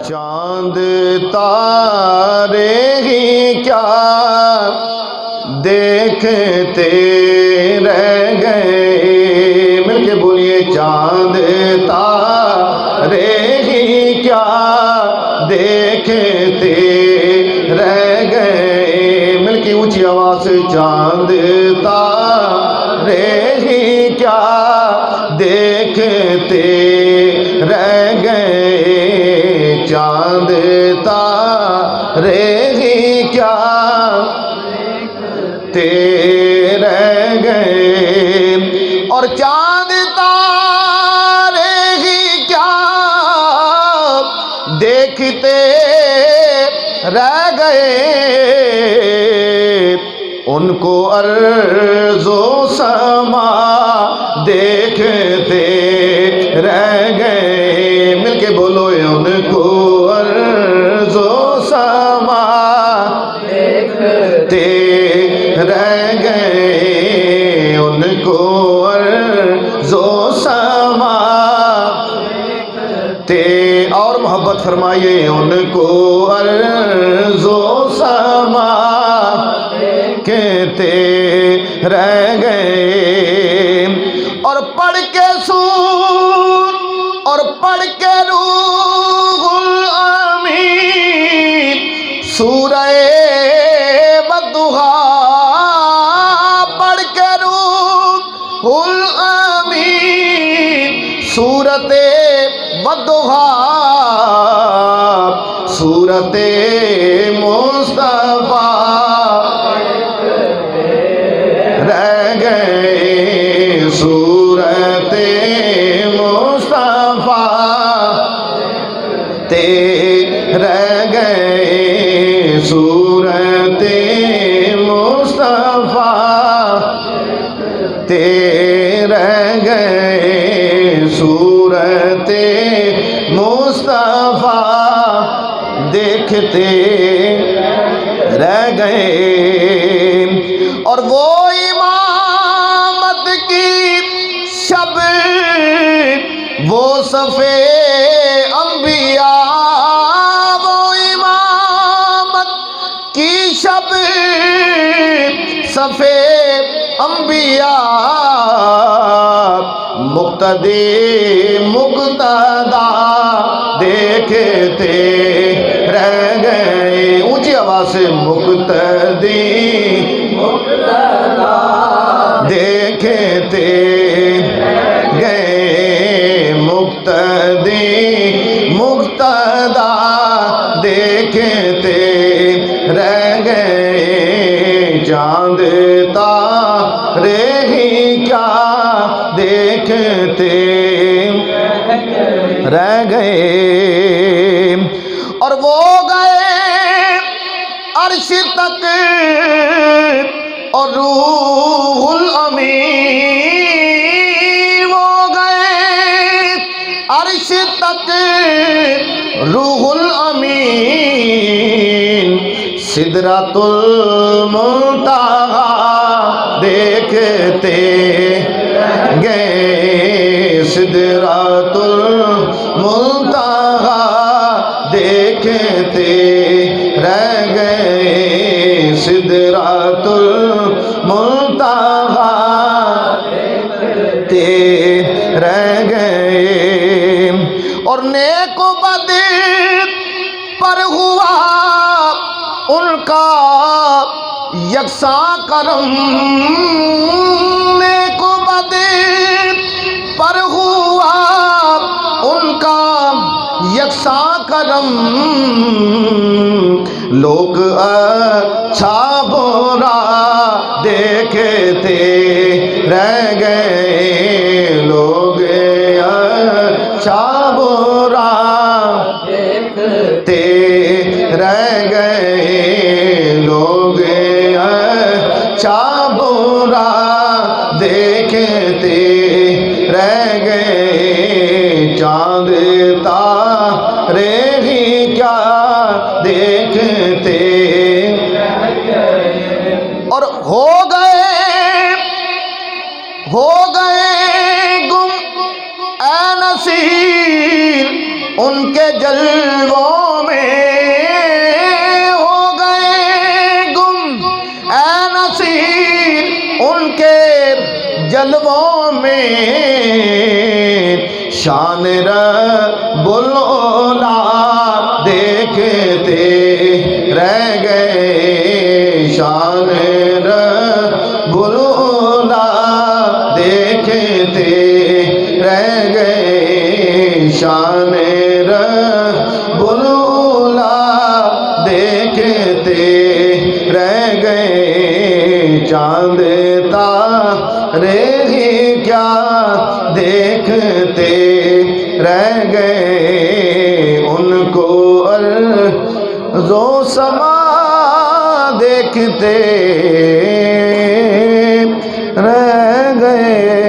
چاند تارے ہی کیا دیکھتے رہ گئے، مل کے بولیے چاند تارے ہی کیا دیکھتے رہ گئے، مل کی اونچی آواز سے چاند تارے ہی کیا دیکھتے رہ گئے، چاند تارے ہی کیا دیکھتے رہ گئے، اور چاند تارے ہی کیا دیکھتے رہ گئے، ان کو ارض و سما دیکھتے رہ گئے، مل کے بولو ان کو ارض و سما دیکھتے رہ گئے، ان کو ارض و سما دیکھتے، اور محبت فرمائیے ان کو ارض و سما کہتے رہ گئے، اور پڑھ کے سور اور پڑھ کے روح الامین سورہ والضحیٰ، پڑھ کے روح الامین سورۃ والضحیٰ، سورۃ مصطفیٰ رہ گئے، سورۃ مصطفیٰ تے رہ گئے، سورۃ مصطفیٰ تے رہ گئے، سورۃ مصطفیٰ دیکھتے رہ گئے، اور وہ امامت کی شب وہ صفے انبیاء، وہ امامت کی شب صفے انبیاء، مقتدی مقتدا دیکھتے رہ گئے، اونچی آواز سے مقتدی مقتدا دیکھتے گئے، مقتدی مقتدا دیکھتے رہ گئے، چاند تارے ہی کیا دیکھتے رہ گئے، اور وہ گئے عرش تک اور روح الامین، وہ گئے عرش تک روح الامین، سدرۃ المنتہیٰ دیکھتے گئے، سدرۃ المنتہیٰ دیکھتے رہ گئے، سدرۃ المنتہیٰ دیکھتے رہ گئے، اور نیک و بد پر ہوا ان کا یکساں کرم، نیک و بد پر ہوا ان کا یکساں کرم، لوگ اچھا برا دیکھتے رہ گئے، لوگ اچھا برا دیکھتے رہ گئے، لوگ اچھا برا دیکھتے رہ گئے، چاند تارے ہی کیا دیکھتے، اور ہو گئے گم اے نصیر ان کے جلووں شان رب العلا دیکھتے رہ گئے شان رب العلا دیکھتے رہ گئے شان رب العلا دیکھتے رہ گئے چاند تارے ہی کیا دیکھتے رہ گئے ان کو ارض و سما دیکھتے رہ گئے